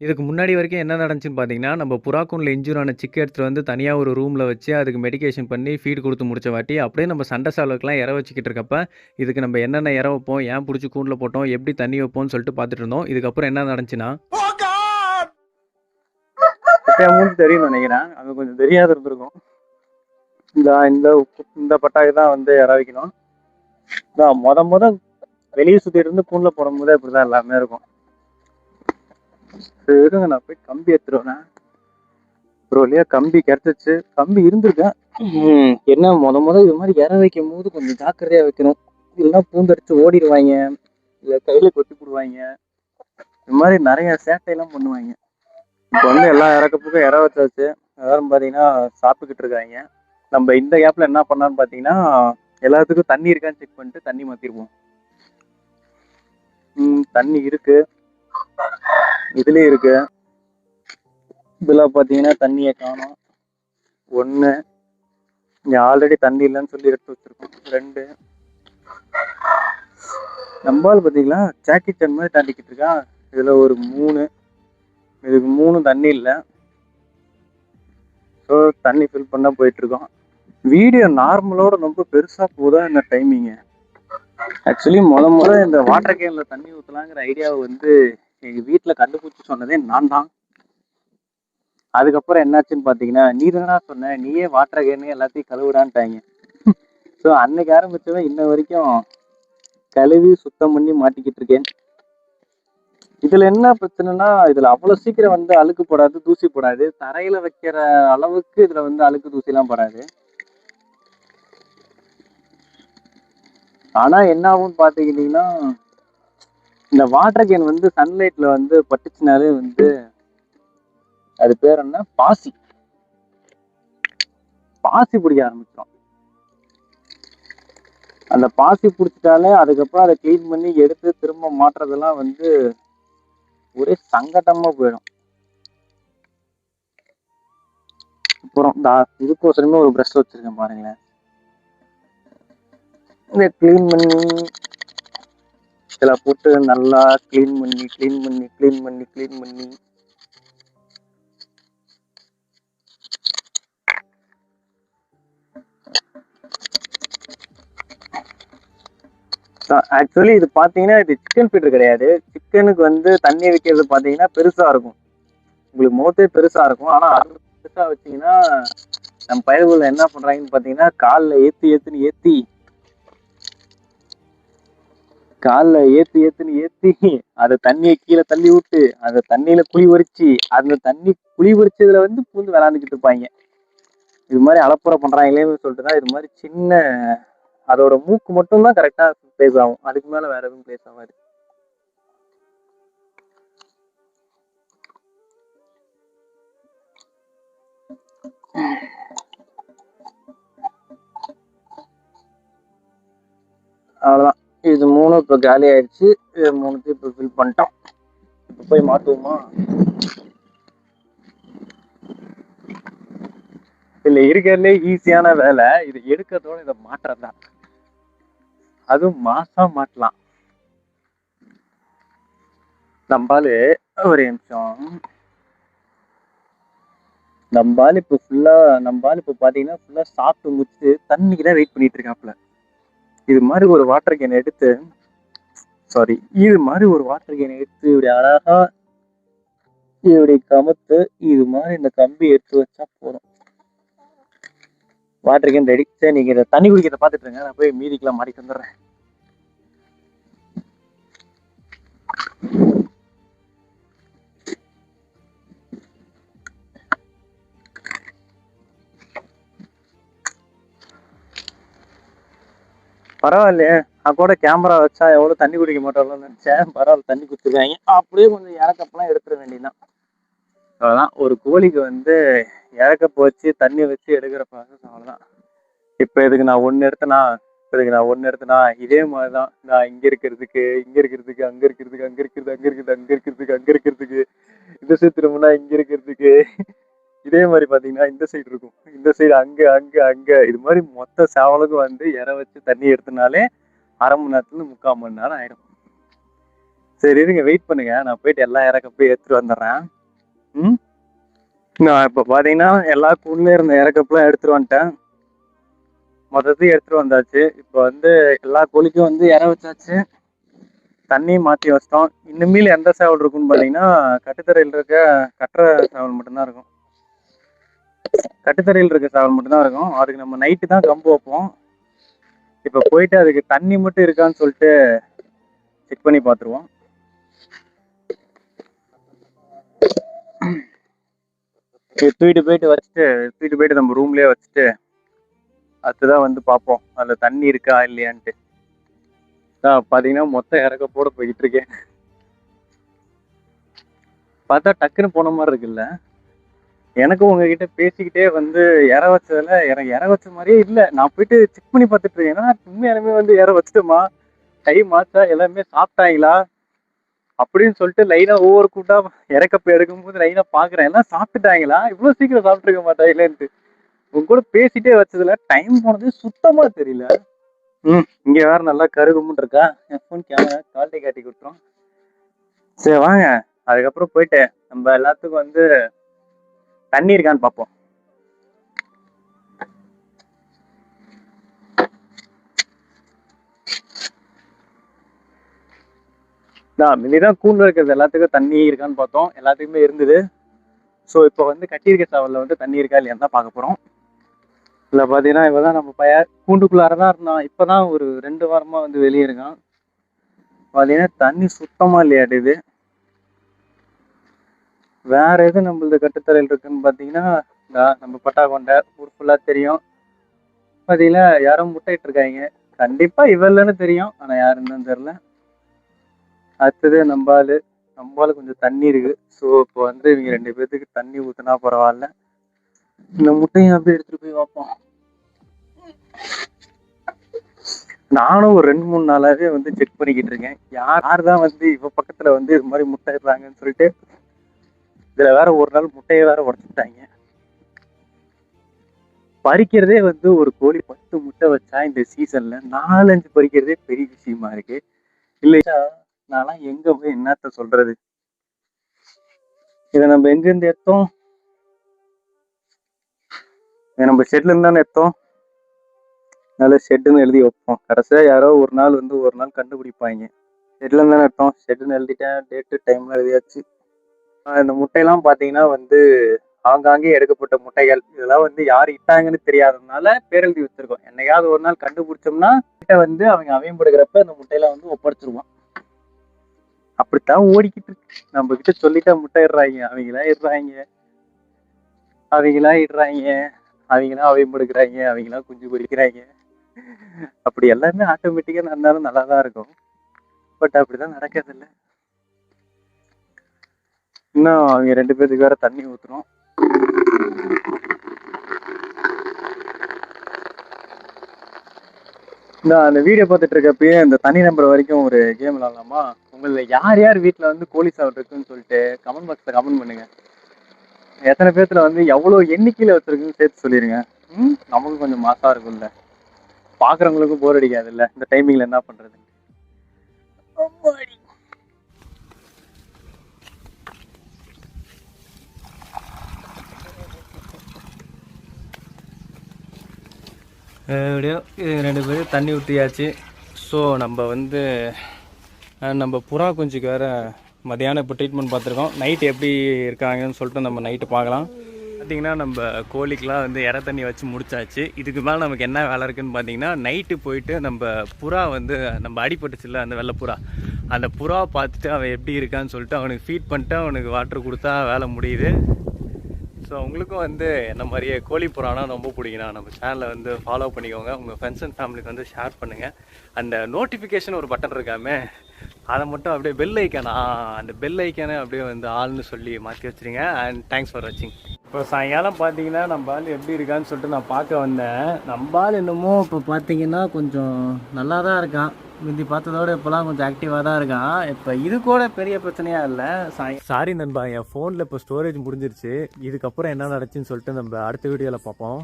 இதுக்கு முன்னாடி வரைக்கும் என்ன நடந்துச்சுன்னு பார்த்தீங்கன்னா, நம்ம புறாக்கூண்டுல இன்ஜூர் ஆன சிக்க எடுத்துட்டு வந்து தனியா ஒரு ரூம்ல வச்சு, அதுக்கு மெடிகேஷன் பண்ணி ஃபீட் குடுத்து முடிச்ச வாட்டி, அப்படியே நம்ம சண்டை சேவலுக்கெல்லாம் இரை வச்சுக்கிட்டு இருக்கப்ப, இதுக்கு நம்ம என்னென்ன இரை வைப்போம், ஏன் புடிச்சு கூண்டுல போட்டோம், எப்படி தண்ணி வைப்போம்ன்னு சொல்லிட்டு பார்த்துட்டு இருந்தோம். இதுக்கப்புறம் என்ன நடந்துச்சுன்னா, இப்ப என் மூஞ்சி தெரியும்னு நினைக்கிறேன். அது கொஞ்சம் தெரியாத இருந்திருக்கும். இந்த இந்த இந்த பட்டாக்கு தான் வந்து இற வைக்கணும். இதான் மொத வெளியே சுத்திட்டு இருந்து கூண்டுல போடும்போது இப்படிதான் எல்லாமே இருக்கும். சரி இருங்க, நான் போய் கம்பி எடுத்துருவேன். ஒரு வழியா கம்பி கிடைச்சிச்சு. கம்பி இருந்திருக்கேன். என்ன முத இது மாதிரி இற வைக்கும் போது கொஞ்சம் ஜாக்கிரதையா வைக்கணும். இல்லைன்னா பூந்தடிச்சு ஓடிடுவாங்க, இல்ல கையில கொத்தி போடுவாங்க. இது மாதிரி நிறைய சேட்டையெல்லாம் பண்ணுவாங்க. இப்போ வந்து எல்லா இறக்கப்புக்கும் இற வச்சாச்சு. எல்லாரும் பாத்தீங்கன்னா சாப்பிட்டுக்கிட்டு இருக்காங்க. நம்ம இந்த கேப்ல என்ன பண்ணலாம்னு பாத்தீங்கன்னா, எல்லாத்துக்கும் தண்ணி இருக்கான்னு செக் பண்ணிட்டு தண்ணி மாத்திருவோம். தண்ணி இருக்கு, இதுலயும் இருக்கு. இதுல பாத்தீங்கன்னா தண்ணியை காணோம். ஒண்ணு, இங்க ஆல்ரெடி தண்ணி இல்லைன்னு சொல்லி எடுத்து வச்சிருக்கோம். 2, நம்மால் பாத்தீங்களா ஜாக்கி சான் மாதிரி தாண்டிக்கிட்டு இருக்கான். இதுல ஒரு 3, இதுக்கு 3 தண்ணி இல்லை. ஸோ தண்ணி ஃபில் பண்ண போயிட்டு இருக்கோம். வீடியோ நார்மலோட ரொம்ப பெருசா போதா இந்த டைமிங். ஆக்சுவலி முத இந்த வாட்டர் கேன்ல தண்ணி ஊற்றலாங்கிற ஐடியாவை வந்து எங்க வீட்டில் கண்டுபிடிச்சி சொன்னதே நான் தான். அதுக்கப்புறம் என்னாச்சுன்னு பார்த்தீங்கன்னா, நீ தானடா சொன்ன, நீயே வாட்டர் கேனு எல்லாத்தையும் கழுவுடான்ட்டாங்க. ஸோ அன்னைக்கு ஆரம்பிச்சவன் இன்ன வரைக்கும் கழுவி சுத்தம் பண்ணி மாட்டிக்கிட்டு இருக்கேன். இதுல என்ன பிரச்சனைனா, இதுல அவ்வளவு சீக்கிரம் வந்து அழுக்கு போடாது, தூசி போடாது. தரையில வைக்கிற அளவுக்கு இதுல வந்து அழுக்கு தூசி எல்லாம் படாது. ஆனா என்ன ஆகும்னு பாத்துக்கிட்டீங்கன்னா, இந்த வாட்டர் கேன் வந்து சன்லைட்ல வந்து பட்டுச்சுனாலே வந்து அது பேர் என்ன, பாசி பிடிக்க ஆரம்பிச்சிடும். அந்த பாசி பிடிச்சிட்டாலே அதுக்கப்புறம் அதை கிளீன் பண்ணி எடுத்து திரும்ப மாட்டுறதெல்லாம் வந்து ஒரே சங்கட்டமா போயிடும். அப்புறம் இதுக்கோசரமே ஒரு ப்ரஷ் வச்சிருக்கேன் பாருங்களேன். இதை கிளீன் பண்ணி இதில் போட்டு நல்லா கிளீன் பண்ணி ஆக்சுவலி இது பாத்தீங்கன்னா இது சிக்கன் ஃபீடர் கிடையாது. சிக்கனுக்கு வந்து தண்ணி வைக்கிறது பாத்தீங்கன்னா பெருசா இருக்கும், உங்களுக்கு மோத்தே பெருசா இருக்கும். ஆனா அது பெருசா வச்சீங்கன்னா நம்ம பயிர்கள் என்ன பண்றாங்கன்னு பாத்தீங்கன்னா, காலில் ஏத்தி அதை தண்ணியை கீழே தள்ளி விட்டு அந்த தண்ணியில குழி பறிச்சு அந்த தண்ணி குழி பறிச்சதுல வந்து பூந்து விளாண்டுக்கிட்டு இருப்பாங்க. இது மாதிரி அலப்புற பண்றாங்களேன்னு சொல்லிட்டுதான் இது மாதிரி சின்ன அதோட மூக்கு மட்டும்தான் கரெக்டா பிளேஸ் ஆகும், அதுக்கு மேல வேற எதுவும் பிளேஸ் ஆகாது. அவ்வளவுதான், இது 3 இப்ப காலி ஆயிடுச்சு. இது 3 இப்ப ஃபில் பண்ணிட்டோம். இப்ப போய் மாட்டுவோமா? இல்ல, இருக்கிறதுலே ஈஸியான வேலை இது எடுக்கிறதோட இதை மாட்டுறதுதான். அதுவும் மாசம் மாட்டலாம். நம்பாலு ஒரு நிமிஷம், நம்பாலு இப்ப பாத்தீங்கன்னா ஃபுல்லா சாப்பிட்டு முடிச்சு தண்ணிக்கு தான் வெயிட் பண்ணிட்டு இருக்காப்ல. இது மாதிரி ஒரு வாட்டர் கேன் எடுத்து இப்படி அழகா இப்படி கமுத்து இது மாதிரி இந்த கம்பி எடுத்து வச்சா போதும், வாட்டர் கேன் ரெடி. சரி, நீங்க இதை தண்ணி குடிக்கிறத பாத்துட்டு இருங்க, நான் போய் மீதிக்கெல்லாம் மாட்டிட்டு வந்துடுறேன். பரவாயில்லையே, நான் கூட கேமரா வச்சா எவ்வளவு தண்ணி குடிக்க மாட்டோம்னு நினைச்சேன். பரவாயில்ல, தண்ணி குடிச்சிருக்காங்க. அப்படியே கொஞ்சம் இறக்கப்பெல்லாம் எடுத்துட வேண்டியதுதான். அவ்வளவுதான், ஒரு கோழிக்கு வந்து இறக்கப்ப வச்சு தண்ணி வச்சு எடுக்கிற ப்ராசஸ் அவ்வளவுதான். இப்ப இதுக்கு நான் ஒண்ணு எடுத்தனா இதே மாதிரிதான், நான் இங்க இருக்கிறதுக்கு அங்க இருக்கிறதுக்கு இந்த சைடு திரும்பினா இங்க இருக்கிறதுக்கு, இதே மாதிரி பாத்தீங்கன்னா இந்த சைடு இருக்கும், இந்த சைடு அங்க இது மாதிரி மொத்த சேவலுக்கும் வந்து இற வச்சு தண்ணி எடுத்தனாலே 1/2 மணி நேரத்துல 3/4 மணி நேரம் ஆயிடும். சரி இருங்க, வெயிட் பண்ணுங்க, நான் போயிட்டு எல்லா இறக்கப்பையும் எடுத்துட்டு வந்துடுறேன். ம் நான் இப்போ பார்த்தீங்கன்னா எல்லா கூண்டுல இருந்த இறக்கப்புலாம் எடுத்துட்டு வந்துட்டேன். மொத்தத்தையும் எடுத்துட்டு வந்தாச்சு. இப்போ வந்து எல்லா கோழிக்கும் வந்து இற வச்சாச்சு, தண்ணியும் மாற்றி வச்சிட்டோம். இனிமேல் எந்த சேவல் இருக்குன்னு பார்த்தீங்கன்னா கட்டுத்தரையில் இருக்க கட்டுற சேவல் மட்டும்தான் இருக்கும். கட்டுத்தரையில் இருக்க சேவல் மட்டும்தான் இருக்கும். அதுக்கு நம்ம நைட்டு தான் கம்பு வைப்போம். இப்போ போயிட்டு அதுக்கு தண்ணி மட்டும் இருக்கான்னு சொல்லிட்டு செக் பண்ணி பார்த்துருவோம். தூக்கிட்டு போயிட்டு நம்ம ரூம்லயே வச்சுட்டு அதுதான் வந்து பார்ப்போம் அதில் தண்ணி இருக்கா இல்லையான்ட்டு. பார்த்தீங்கன்னா மொத்தம் இறக்க போட போய்கிட்டு இருக்கேன். பார்த்தா டக்குன்னு போன மாதிரி இருக்குல்ல. எனக்கும் உங்ககிட்ட பேசிக்கிட்டே வந்து இற வச்சதுல எனக்கு இற வச்ச மாதிரியே இல்லை. நான் போயிட்டு செக் பண்ணி பார்த்துட்டு இருக்கேன். ஏன்னா உண்மையாலுமே வந்து இற வச்சுட்டோமா, கை மாத்தா எல்லாமே சாப்பிட்டாங்களா அப்படின்னு சொல்லிட்டு லைனா ஒவ்வொரு கூட்டா இறக்கப்ப எடுக்கும்போது லைனா பாக்குறேன், எல்லாம் சாப்பிட்டுட்டாங்களா, இவ்வளவு சீக்கிரம் சாப்பிட்டுருக்க மாட்டாங்களேன்ட்டு. உங்க கூட பேசிட்டே வச்சதுல டைம் போனது சுத்தமா தெரியல. இங்க வேற நல்லா கருகுமுன்னு இருக்கா. என் போன் கேமரா குவாலிட்டி காட்டி கொடுத்துரும். சரி வாங்க, அதுக்கப்புறம் போயிட்டு நம்ம எல்லாத்துக்கும் வந்து தண்ணி இருக்கான்னு பார்ப்போம். முன்னாடிதான் கூண்டுல இருக்கிறது எல்லாத்துக்கும் தண்ணி இருக்கான்னு பார்த்தோம். எல்லாத்துக்குமே இருந்தது. ஸோ இப்போ வந்து கட்டியிருக்க சாவல்ல வந்து தண்ணி இருக்கா இல்லையான்னு தான் பார்க்க போறோம். இல்லை பார்த்தீங்கன்னா இப்போதான் நம்ம பையன் கூண்டுக்குள்ளாரதான் இருந்தான். இப்போதான் ஒரு 2 வாரமா வந்து வெளியே இருக்கான். பார்த்தீங்கன்னா தண்ணி சுத்தமா இல்லையாடுது. வேற எது நம்மளது கட்டுத்தரையில் இருக்குன்னு பார்த்தீங்கன்னா நம்ம பட்டா கொண்ட ஊர் ஃபுல்லா தெரியும். பார்த்தீங்கன்னா யாரும் முட்டையிட்டு இருக்காங்க. கண்டிப்பா இவல்லன்னு தெரியும், ஆனா யாருன்னு தெரியல. அடுத்தது நம்பாலு கொஞ்சம் தண்ணி இருக்கு. ஸோ இப்போ வந்து இவங்க 2 பேர்த்துக்கு தண்ணி ஊத்துனா பரவாயில்ல. இந்த முட்டையும் அப்படியே எடுத்துட்டு போய் வைப்போம். நானும் ஒரு 2-3 நாளாவே வந்து செக் பண்ணிக்கிட்டு இருக்கேன், யார் தான் வந்து இவ பக்கத்துல வந்து இது மாதிரி முட்டை இடுறாங்கன்னு சொல்லிட்டு. இதுல வேற ஒரு நாள் முட்டையை வேற உடச்சுட்டாங்க. பறிக்கிறதே வந்து ஒரு கோழி 10 முட்டை வச்சா இந்த சீசன்ல 4-5 பறிக்கிறதே பெரிய விஷயமா இருக்கு. இல்லையா நான்லாம் எங்க போய் என்னத்த சொல்றது. இதை நம்ம எங்க இருந்து எடுத்தோம்? நம்ம ஷெட்ல இருந்து தானே எடுத்தோம். நல்ல ஷெட்டுன்னு எழுதி வைப்போம். கடைசியா யாரோ ஒரு நாள் கண்டுபிடிப்பாங்க. ஷெட்ல இருந்து தானே எடுத்தோம், ஷெட்டுன்னு எழுதிட்டேன், டேட்டு டைம்ல எழுதியாச்சு. இந்த முட்டையெல்லாம் பாத்தீங்கன்னா வந்து ஆங்காங்கே எடுக்கப்பட்ட முட்டைகள். இதெல்லாம் வந்து யார் இட்டாங்கன்னு தெரியாததுனால பேரெழுதி வச்சிருக்கோம். என்னைக்காவது ஒரு நாள் கண்டுபிடிச்சோம்னா கிட்ட வந்து அவங்க அவயம்படுகிறப்ப இந்த முட்டையெல்லாம் வந்து ஒப்படைச்சிருவோம். அப்படித்தான் ஓடிக்கிட்டு இருக்கு. நம்ம கிட்ட சொல்லிட்டா முட்டை இடுறாங்க, அவங்களா இடுறாங்க, அவங்களா அவயம்படுக்கிறாங்க, அவங்களா குஞ்சு பொரிக்கிறாங்க. அப்படி எல்லாமே ஆட்டோமேட்டிக்கா நடந்தாலும் நல்லாதான் இருக்கும். பட் அப்படிதான் நடக்கிறது இல்லை. இன்னும் அவங்க 2 பேருக்கு வேற தண்ணி ஊத்துறோம். அந்த வீடியோ பார்த்துட்டு இருக்கப்பயே இந்த தனி நம்பர் வரைக்கும் ஒரு கேம் விளாடலாமா? உங்களை யார் வீட்டுல வந்து கோழி சாவல் இருக்குன்னு சொல்லிட்டு கமெண்ட் பாக்ஸ்ல கமெண்ட் பண்ணுங்க. எத்தனை பேர்த்துல வந்து எவ்வளவு எண்ணிக்கையில வச்சிருக்குன்னு சேர்த்து சொல்லிருங்க. நமக்கு கொஞ்சம் மாசா இருக்கும்ல, பாக்குறவங்களுக்கும் போர் அடிக்காது இல்ல இந்த டைமிங்ல என்ன பண்றது. எப்படியோ 2 பேரும் தண்ணி ஊற்றியாச்சு. ஸோ நம்ம புறா குஞ்சுக்கு வேறு மதியானம் இப்போ ட்ரீட்மெண்ட் பார்த்துருக்கோம். நைட்டு எப்படி இருக்காங்கன்னு சொல்லிட்டு நம்ம நைட்டு பார்க்கலாம். பார்த்திங்கன்னா நம்ம கோழிக்கெலாம் வந்து இற தண்ணி வச்சு முடிச்சாச்சு. இதுக்கு மேலே நமக்கு என்ன வேலை இருக்குதுன்னு பார்த்தீங்கன்னா, நைட்டு போயிட்டு நம்ம புறா வந்து நம்ம அடிபட்டுச்சுல்ல அந்த வெள்ளை புறா, அந்த புறாவை பார்த்துட்டு அவன் எப்படி இருக்கான்னு சொல்லிட்டு அவனுக்கு ஃபீட் பண்ணிட்டு அவனுக்கு வாட்டர் கொடுத்தா வேலை முடியுது. ஸோ உங்களுக்கும் வந்து என்ன மாதிரியே கோழி புறானா ரொம்ப பிடிக்கும்னா நம்ம சேனலை வந்து ஃபாலோ பண்ணிக்கோங்க. உங்கள் ஃப்ரெண்ட்ஸ் அண்ட் ஃபேமிலிக்கு வந்து ஷேர் பண்ணுங்கள். அந்த நோட்டிஃபிகேஷன் ஒரு பட்டன் இருக்காமே, அதை மட்டும் அப்படியே பெல் ஐக்கானா, அந்த பெல் ஐக்கானே அப்படியே வந்து ஆள்னு சொல்லி மாற்றி வச்சுருங்க. அண்ட் தேங்க்ஸ் ஃபார் வாட்சிங். இப்போ சாயங்காலம் பார்த்தீங்கன்னா நம்ம ஆள் எப்படி இருக்கான்னு சொல்லிட்டு நான் பார்க்க வந்தேன். நம்ம ஆள் என்னமோ இப்போ பார்த்தீங்கன்னா கொஞ்சம் நல்லா தான் இருக்கான். முந்தி பார்த்ததோட இப்போலாம் கொஞ்சம் ஆக்டிவாக தான் இருக்கான். இப்போ இது கூட பெரிய பிரச்சனையாக இல்லை. சாரி நண்பா, என் ஃபோனில் இப்போ ஸ்டோரேஜ் முடிஞ்சிருச்சு. இதுக்கப்புறம் என்ன நடச்சுன்னு சொல்லிட்டு நம்ம அடுத்த வீடியோவில் பார்ப்போம்.